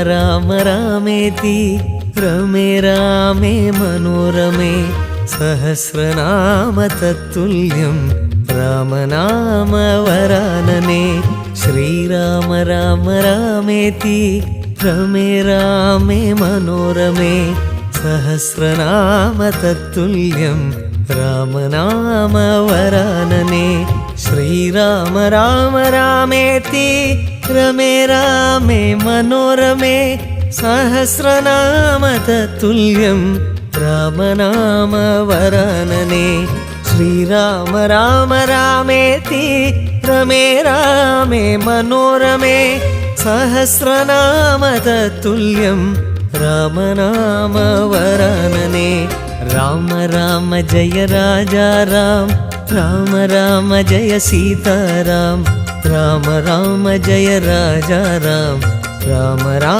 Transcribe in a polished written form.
राम रामेति रमे रामे मनोरमे सहस्रनाम तत्तुल्यं रामनाम वरानने। श्रीराम राम रामेति रमे रामे मनोरमे सहस्रनाम तत्तुल्यं रामनाम वरानने। श्रीराम राम रामेति रमे रामे मनोरमे सहस्रनाम तत्तुल्यं रामनाम वरानने। श्रीराम राम रामेति रमे रामे मनोरमे सहस्रनाम तत्तुल्यं रामनाम वरानने। राम राम जय राजा राम, राम राम जय सीताराम, राम राम जय राजा राम, राम राम